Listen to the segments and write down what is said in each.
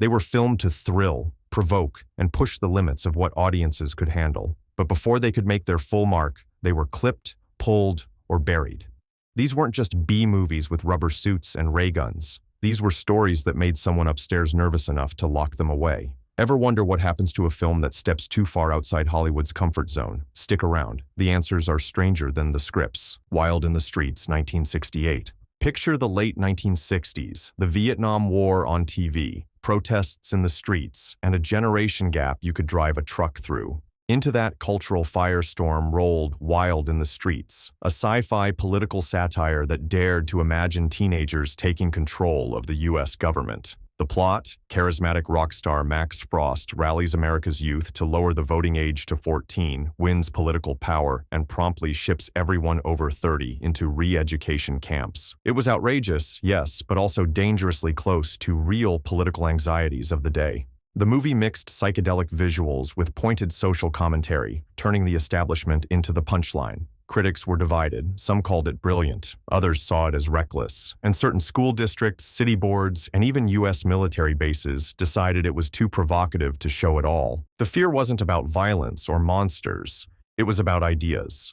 They were filmed to thrill, provoke, and push the limits of what audiences could handle. But before they could make their full mark, they were clipped, pulled, or buried. These weren't just B-movies with rubber suits and ray guns. These were stories that made someone upstairs nervous enough to lock them away. Ever wonder what happens to a film that steps too far outside Hollywood's comfort zone? Stick around. The answers are stranger than the scripts. Wild in the Streets, 1968. Picture the late 1960s, the Vietnam War on TV, protests in the streets, and a generation gap you could drive a truck through. Into that cultural firestorm rolled Wild in the Streets, a sci-fi political satire that dared to imagine teenagers taking control of the U.S. government. The plot: charismatic rock star Max Frost rallies America's youth to lower the voting age to 14, wins political power, and promptly ships everyone over 30 into re-education camps. It was outrageous, yes, but also dangerously close to real political anxieties of the day. The movie mixed psychedelic visuals with pointed social commentary, turning the establishment into the punchline. Critics were divided. Some called it brilliant. Others saw it as reckless. And certain school districts, city boards, and even U.S. military bases decided it was too provocative to show at all. The fear wasn't about violence or monsters. It was about ideas.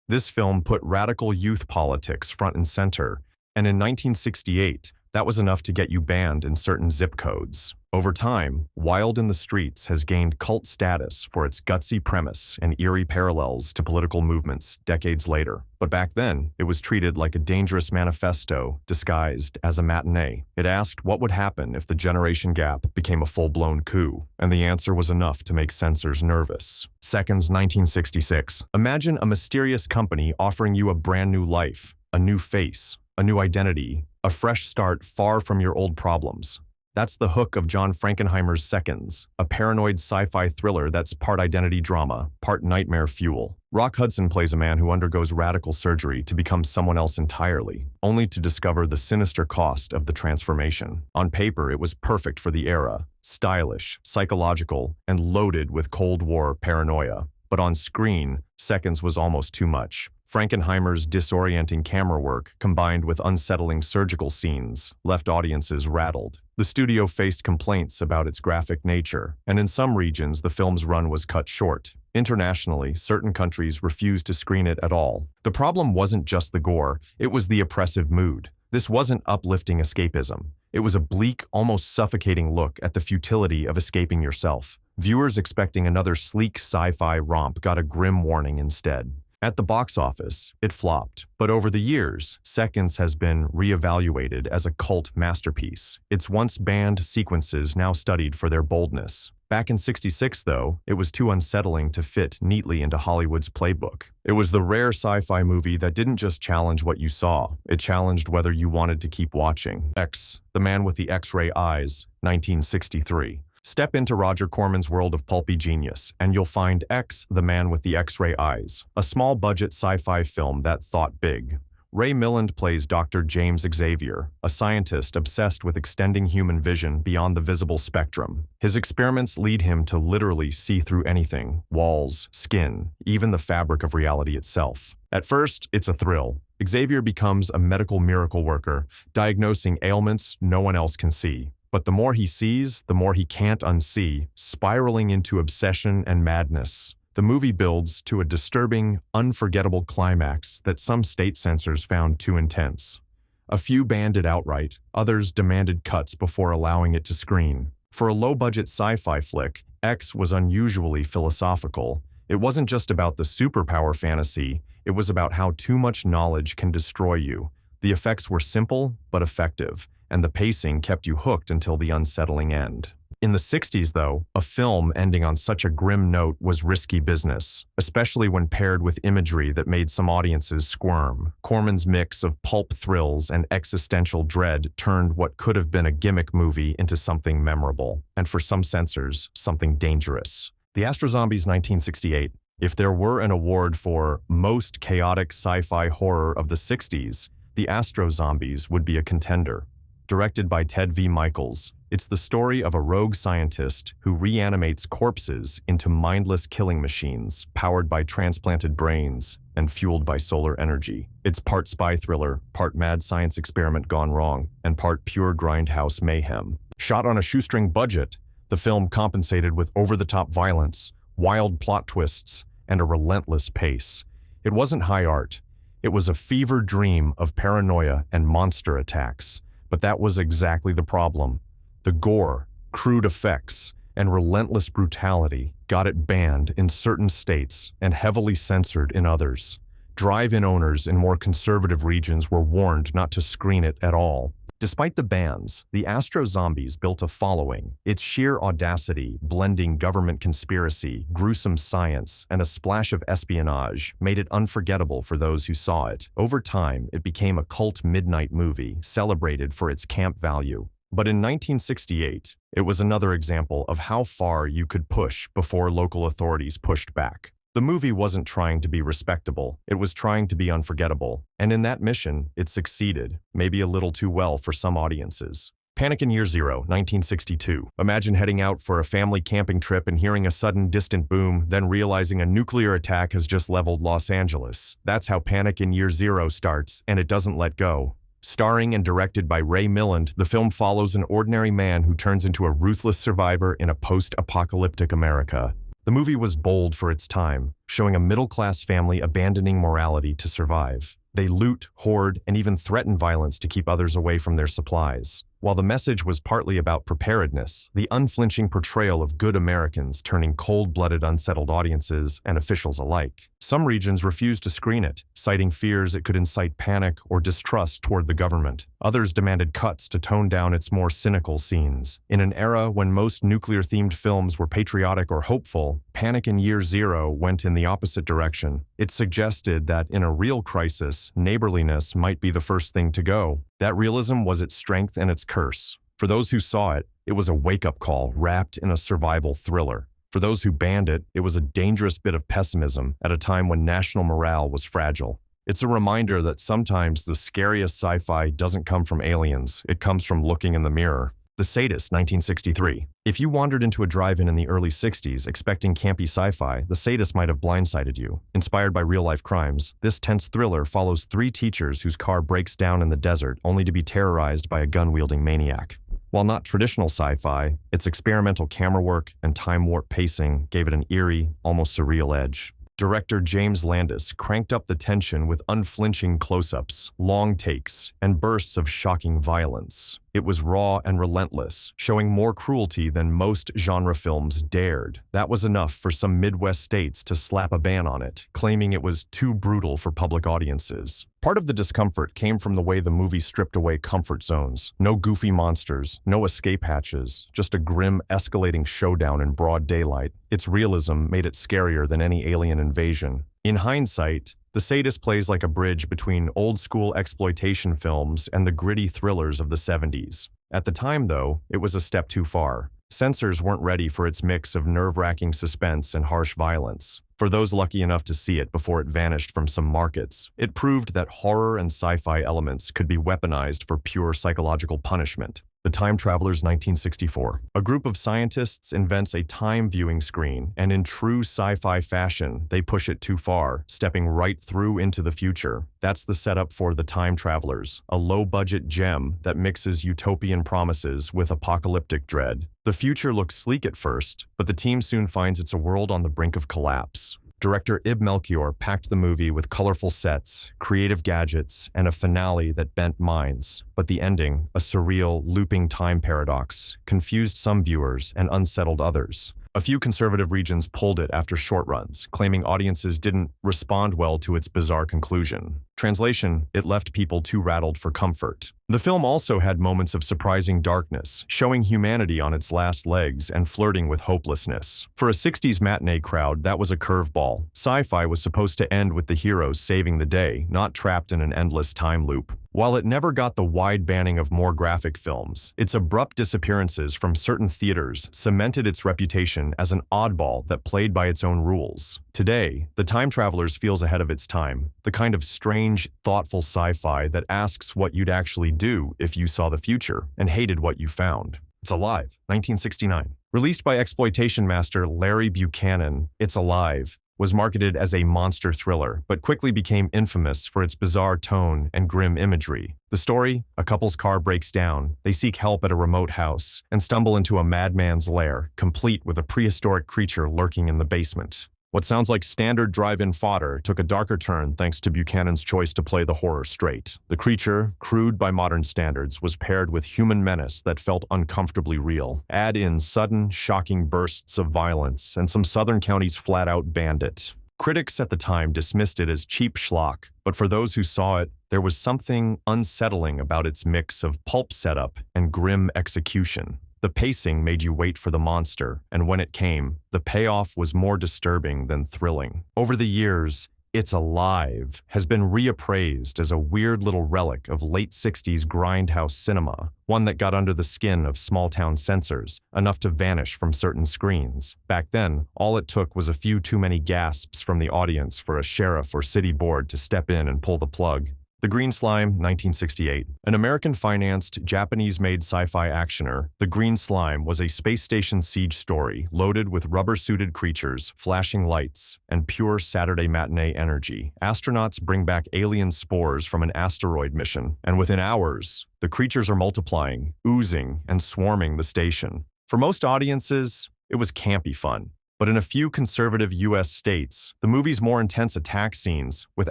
This film put radical youth politics front and center, and in 1968, that was enough to get you banned in certain zip codes. Over time, Wild in the Streets has gained cult status for its gutsy premise and eerie parallels to political movements decades later. But back then, it was treated like a dangerous manifesto disguised as a matinee. It asked what would happen if the generation gap became a full-blown coup, and the answer was enough to make censors nervous. Seconds, 1966. Imagine a mysterious company offering you a brand new life, a new face, a new identity, a fresh start far from your old problems. That's the hook of John Frankenheimer's Seconds, a paranoid sci-fi thriller that's part identity drama, part nightmare fuel. Rock Hudson plays a man who undergoes radical surgery to become someone else entirely, only to discover the sinister cost of the transformation. On paper, it was perfect for the era, stylish, psychological, and loaded with Cold War paranoia. But on screen, Seconds was almost too much. Frankenheimer's disorienting camera work, combined with unsettling surgical scenes, left audiences rattled. The studio faced complaints about its graphic nature, and in some regions the film's run was cut short. Internationally, certain countries refused to screen it at all. The problem wasn't just the gore, it was the oppressive mood. This wasn't uplifting escapism. It was a bleak, almost suffocating look at the futility of escaping yourself. Viewers expecting another sleek sci-fi romp got a grim warning instead. At the box office, it flopped, but over the years, Seconds has been reevaluated as a cult masterpiece. Its once banned sequences now studied for their boldness. Back in '66, though, it was too unsettling to fit neatly into Hollywood's playbook. It was the rare sci-fi movie that didn't just challenge what you saw, it challenged whether you wanted to keep watching. X, The Man with the X-Ray Eyes, 1963. Step into Roger Corman's world of pulpy genius, and you'll find X, The Man with the X-Ray Eyes, a small-budget sci-fi film that thought big. Ray Milland plays Dr. James Xavier, a scientist obsessed with extending human vision beyond the visible spectrum. His experiments lead him to literally see through anything: walls, skin, even the fabric of reality itself. At first, it's a thrill. Xavier becomes a medical miracle worker, diagnosing ailments no one else can see. But the more he sees, the more he can't unsee, spiraling into obsession and madness. The movie builds to a disturbing, unforgettable climax that some state censors found too intense. A few banned it outright, others demanded cuts before allowing it to screen. For a low-budget sci-fi flick, X was unusually philosophical. It wasn't just about the superpower fantasy, it was about how too much knowledge can destroy you. The effects were simple, but effective, and the pacing kept you hooked until the unsettling end. In the '60s, though, a film ending on such a grim note was risky business, especially when paired with imagery that made some audiences squirm. Corman's mix of pulp thrills and existential dread turned what could have been a gimmick movie into something memorable, and for some censors, something dangerous. The Astro-Zombies, 1968. If there were an award for most chaotic sci-fi horror of the '60s, the Astro-Zombies would be a contender. Directed by Ted V. Michaels, it's the story of a rogue scientist who reanimates corpses into mindless killing machines powered by transplanted brains and fueled by solar energy. It's part spy thriller, part mad science experiment gone wrong, and part pure grindhouse mayhem. Shot on a shoestring budget, the film compensated with over-the-top violence, wild plot twists, and a relentless pace. It wasn't high art. It was a fever dream of paranoia and monster attacks. But that was exactly the problem. The gore, crude effects, and relentless brutality got it banned in certain states and heavily censored in others. Drive-in owners in more conservative regions were warned not to screen it at all. Despite the bans, the Astro-Zombies built a following. Its sheer audacity, blending government conspiracy, gruesome science, and a splash of espionage, made it unforgettable for those who saw it. Over time, it became a cult midnight movie, celebrated for its camp value. But in 1968, it was another example of how far you could push before local authorities pushed back. The movie wasn't trying to be respectable, it was trying to be unforgettable. And in that mission, it succeeded, maybe a little too well for some audiences. Panic in Year Zero, 1962. Imagine heading out for a family camping trip and hearing a sudden distant boom, then realizing a nuclear attack has just leveled Los Angeles. That's how Panic in Year Zero starts, and it doesn't let go. Starring and directed by Ray Milland, the film follows an ordinary man who turns into a ruthless survivor in a post-apocalyptic America. The movie was bold for its time, showing a middle-class family abandoning morality to survive. They loot, hoard, and even threaten violence to keep others away from their supplies. While the message was partly about preparedness, the unflinching portrayal of good Americans turning cold-blooded unsettled audiences and officials alike. Some regions refused to screen it, citing fears it could incite panic or distrust toward the government. Others demanded cuts to tone down its more cynical scenes. In an era when most nuclear-themed films were patriotic or hopeful, Panic in Year Zero went in the opposite direction. It suggested that in a real crisis, neighborliness might be the first thing to go. That realism was its strength and its curse. For those who saw it, it was a wake-up call wrapped in a survival thriller. For those who banned it, it was a dangerous bit of pessimism at a time when national morale was fragile. It's a reminder that sometimes the scariest sci-fi doesn't come from aliens, it comes from looking in the mirror. The Sadist, 1963. If you wandered into a drive-in in the early 60s expecting campy sci-fi, The Sadist might have blindsided you. Inspired by real-life crimes, this tense thriller follows three teachers whose car breaks down in the desert only to be terrorized by a gun-wielding maniac. While not traditional sci-fi, its experimental camera work and time-warp pacing gave it an eerie, almost surreal edge. Director James Landis cranked up the tension with unflinching close-ups, long takes, and bursts of shocking violence. It was raw and relentless, showing more cruelty than most genre films dared. That was enough for some Midwest states to slap a ban on it, claiming it was too brutal for public audiences. Part of the discomfort came from the way the movie stripped away comfort zones. No goofy monsters, no escape hatches, just a grim, escalating showdown in broad daylight. Its realism made it scarier than any alien invasion. In hindsight, The Sadist plays like a bridge between old-school exploitation films and the gritty thrillers of the 70s. At the time, though, it was a step too far. Censors weren't ready for its mix of nerve-wracking suspense and harsh violence. For those lucky enough to see it before it vanished from some markets, it proved that horror and sci-fi elements could be weaponized for pure psychological punishment. The Time Travelers, 1964. A group of scientists invents a time viewing screen, and in true sci-fi fashion, they push it too far, stepping right through into the future. That's the setup for The Time Travelers, a low-budget gem that mixes utopian promises with apocalyptic dread. The future looks sleek at first, but the team soon finds it's a world on the brink of collapse. Director Ib Melchior packed the movie with colorful sets, creative gadgets, and a finale that bent minds. But the ending, a surreal, looping time paradox, confused some viewers and unsettled others. A few conservative regions pulled it after short runs, claiming audiences didn't respond well to its bizarre conclusion. Translation, it left people too rattled for comfort. The film also had moments of surprising darkness, showing humanity on its last legs and flirting with hopelessness. For a 60s matinee crowd, that was a curveball. Sci-fi was supposed to end with the heroes saving the day, not trapped in an endless time loop. While it never got the wide banning of more graphic films, its abrupt disappearances from certain theaters cemented its reputation as an oddball that played by its own rules. Today, The Time Travelers feels ahead of its time, the kind of strange, thoughtful sci-fi that asks what you'd actually do if you saw the future and hated what you found. It's Alive, 1969. Released by exploitation master Larry Buchanan, It's Alive was marketed as a monster thriller, but quickly became infamous for its bizarre tone and grim imagery. The story: a couple's car breaks down, they seek help at a remote house, and stumble into a madman's lair, complete with a prehistoric creature lurking in the basement. What sounds like standard drive-in fodder took a darker turn thanks to Buchanan's choice to play the horror straight. The creature, crude by modern standards, was paired with human menace that felt uncomfortably real. Add in sudden, shocking bursts of violence, and some Southern counties flat-out banned it. Critics at the time dismissed it as cheap schlock, but for those who saw it, there was something unsettling about its mix of pulp setup and grim execution. The pacing made you wait for the monster, and when it came, the payoff was more disturbing than thrilling. Over the years, It's Alive has been reappraised as a weird little relic of late 60s grindhouse cinema, one that got under the skin of small-town censors, enough to vanish from certain screens. Back then, all it took was a few too many gasps from the audience for a sheriff or city board to step in and pull the plug. The Green Slime, 1968. An American-financed, Japanese-made sci-fi actioner, The Green Slime was a space station siege story loaded with rubber-suited creatures, flashing lights, and pure Saturday matinee energy. Astronauts bring back alien spores from an asteroid mission, and within hours, the creatures are multiplying, oozing, and swarming the station. For most audiences, it was campy fun. But in a few conservative U.S. states, the movie's more intense attack scenes, with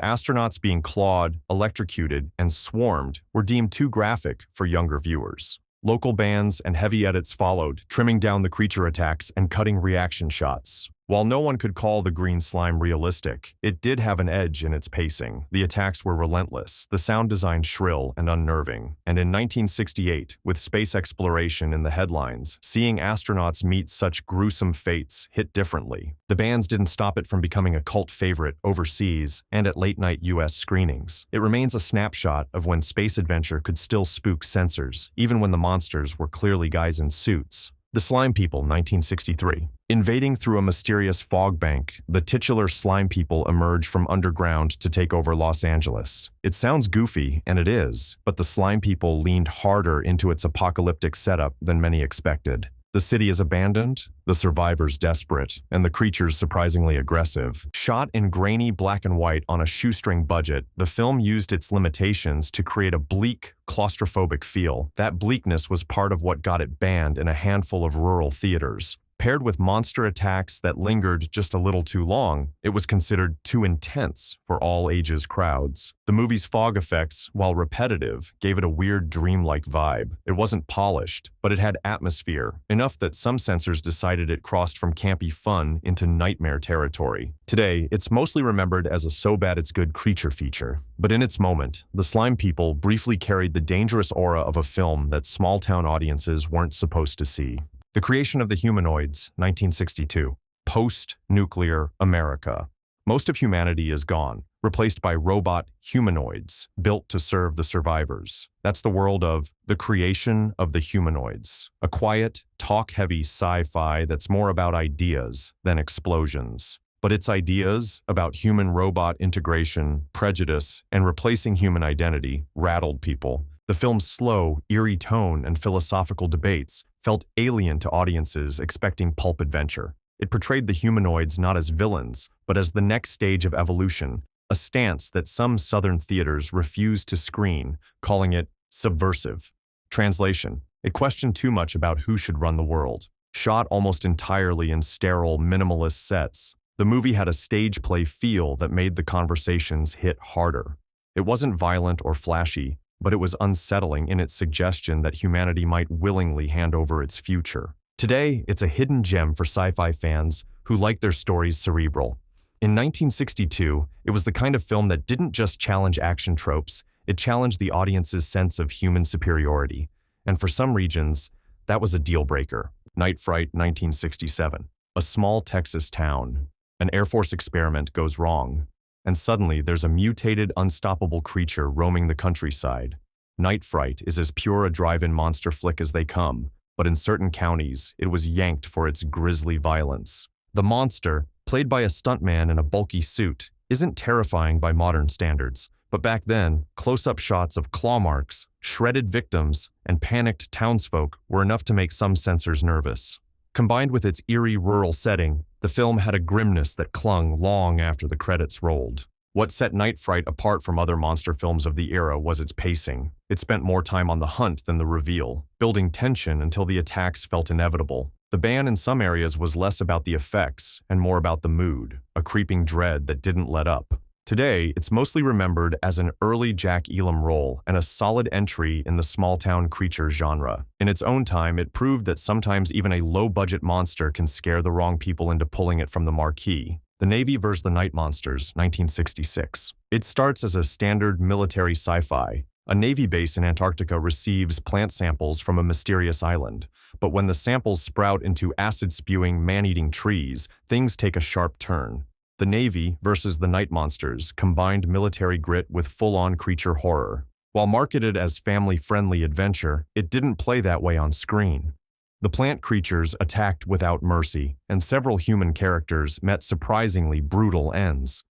astronauts being clawed, electrocuted, and swarmed, were deemed too graphic for younger viewers. Local bans and heavy edits followed, trimming down the creature attacks and cutting reaction shots. While no one could call The Green Slime realistic, it did have an edge in its pacing. The attacks were relentless, the sound design shrill and unnerving. And in 1968, with space exploration in the headlines, seeing astronauts meet such gruesome fates hit differently. The bans didn't stop it from becoming a cult favorite overseas and at late-night U.S. screenings. It remains a snapshot of when space adventure could still spook censors, even when the monsters were clearly guys in suits. The Slime People, 1963. Invading through a mysterious fog bank, the titular Slime People emerge from underground to take over Los Angeles. It sounds goofy, and it is, but the Slime People leaned harder into its apocalyptic setup than many expected. The city is abandoned, the survivors desperate, and the creatures surprisingly aggressive. Shot in grainy black and white on a shoestring budget, the film used its limitations to create a bleak, claustrophobic feel. That bleakness was part of what got it banned in a handful of rural theaters. Paired with monster attacks that lingered just a little too long, it was considered too intense for all ages crowds. The movie's fog effects, while repetitive, gave it a weird dreamlike vibe. It wasn't polished, but it had atmosphere, enough that some censors decided it crossed from campy fun into nightmare territory. Today, it's mostly remembered as a so-bad-it's-good creature feature. But in its moment, The Slime People briefly carried the dangerous aura of a film that small-town audiences weren't supposed to see. The Creation of the Humanoids, 1962. Post-nuclear America. Most of humanity is gone, replaced by robot humanoids, built to serve the survivors. That's the world of The Creation of the Humanoids, a quiet, talk-heavy sci-fi that's more about ideas than explosions. But its ideas about human-robot integration, prejudice, and replacing human identity rattled people. The film's slow, eerie tone and philosophical debates felt alien to audiences expecting pulp adventure. It portrayed the humanoids not as villains, but as the next stage of evolution, a stance that some Southern theaters refused to screen, calling it subversive. Translation: it questioned too much about who should run the world. Shot almost entirely in sterile, minimalist sets, the movie had a stage play feel that made the conversations hit harder. It wasn't violent or flashy, but it was unsettling in its suggestion that humanity might willingly hand over its future. Today, it's a hidden gem for sci-fi fans who like their stories cerebral. In 1962, it was the kind of film that didn't just challenge action tropes, it challenged the audience's sense of human superiority. And for some regions, that was a deal-breaker. Night Fright, 1967. A small Texas town. An Air Force experiment goes wrong. And suddenly, there's a mutated, unstoppable creature roaming the countryside. Night Fright is as pure a drive-in monster flick as they come, but in certain counties, it was yanked for its grisly violence. The monster, played by a stuntman in a bulky suit, isn't terrifying by modern standards, but back then, close-up shots of claw marks, shredded victims, and panicked townsfolk were enough to make some censors nervous. Combined with its eerie rural setting, The film had a grimness that clung long after the credits rolled. What set Night Fright apart from other monster films of the era was its pacing. It spent more time on the hunt than the reveal, building tension until the attacks felt inevitable. The ban in some areas was less about the effects and more about the mood, a creeping dread that didn't let up. Today, it's mostly remembered as an early Jack Elam role and a solid entry in the small-town creature genre. In its own time, it proved that sometimes even a low-budget monster can scare the wrong people into pulling it from the marquee. The Navy vs. the Night Monsters, 1966. It starts as a standard military sci-fi. A Navy base in Antarctica receives plant samples from a mysterious island. But when the samples sprout into acid-spewing, man-eating trees, things take a sharp turn. The Navy versus the Night Monsters combined military grit with full-on creature horror. While marketed as family-friendly adventure, it didn't play that way on screen. The plant creatures attacked without mercy, and several human characters met surprisingly brutal ends.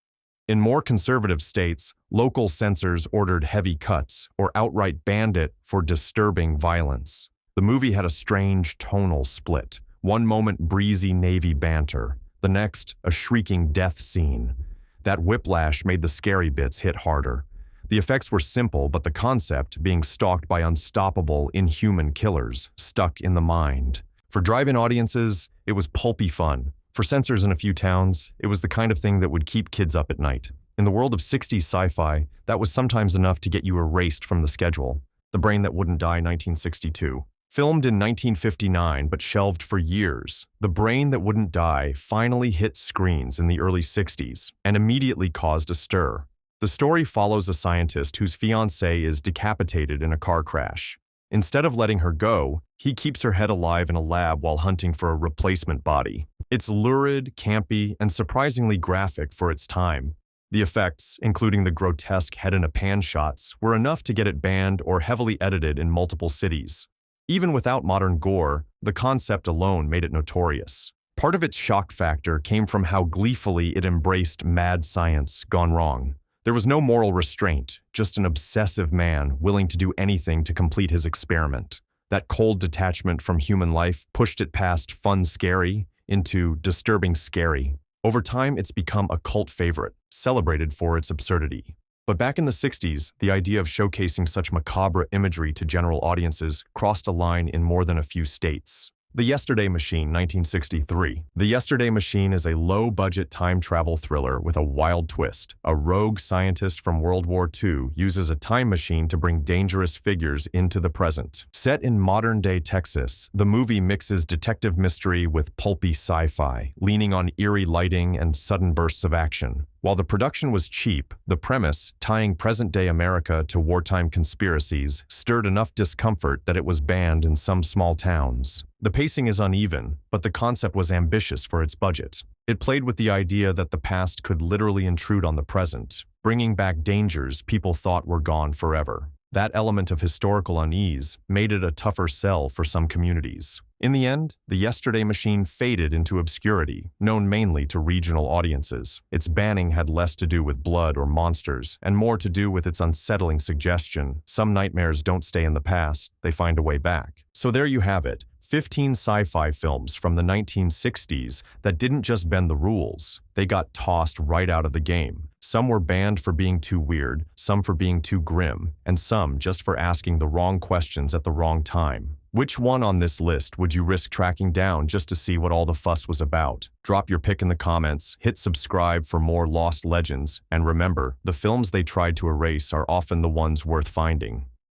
In more conservative states, local censors ordered heavy cuts or outright banned it for disturbing violence. The movie had a strange tonal split. One moment breezy Navy banter, the next a shrieking death scene. That whiplash made the scary bits hit harder. The effects were simple, but the concept, being stalked by unstoppable, inhuman killers, stuck in the mind. For drive-in audiences, it was pulpy fun. For censors in a few towns, it was the kind of thing that would keep kids up at night. In the world of 60s sci-fi, that was sometimes enough to get you erased from the schedule. The Brain That Wouldn't Die, 1962. Filmed in 1959 but shelved for years, The Brain That Wouldn't Die finally hit screens in the early 60s and immediately caused a stir. The story follows a scientist whose fiancé is decapitated in a car crash. Instead of letting her go, he keeps her head alive in a lab while hunting for a replacement body. It's lurid, campy, and surprisingly graphic for its time. The effects, including the grotesque head-in-a-pan shots, were enough to get it banned or heavily edited in multiple cities. Even without modern gore, the concept alone made it notorious. Part of its shock factor came from how gleefully it embraced mad science gone wrong. There was no moral restraint, just an obsessive man willing to do anything to complete his experiment. That cold detachment from human life pushed it past fun scary into disturbing scary. Over time, it's become a cult favorite, celebrated for its absurdity. But back in the 60s, the idea of showcasing such macabre imagery to general audiences crossed a line in more than a few states. The Yesterday Machine, 1963. The Yesterday Machine is a low-budget time travel thriller with a wild twist. A rogue scientist from World War II uses a time machine to bring dangerous figures into the present. Set in modern-day Texas, the movie mixes detective mystery with pulpy sci-fi, leaning on eerie lighting and sudden bursts of action. While the production was cheap, the premise, tying present-day America to wartime conspiracies, stirred enough discomfort that it was banned in some small towns. The pacing is uneven, but the concept was ambitious for its budget. It played with the idea that the past could literally intrude on the present, bringing back dangers people thought were gone forever. That element of historical unease made it a tougher sell for some communities. In the end, the Yesterday Machine faded into obscurity, known mainly to regional audiences. Its banning had less to do with blood or monsters, and more to do with its unsettling suggestion: some nightmares don't stay in the past, they find a way back. So there you have it, 15 sci-fi films from the 1960s that didn't just bend the rules, they got tossed right out of the game. Some were banned for being too weird, some for being too grim, and some just for asking the wrong questions at the wrong time. Which one on this list would you risk tracking down just to see what all the fuss was about? Drop your pick in the comments, hit subscribe for more lost legends, and remember, the films they tried to erase are often the ones worth finding.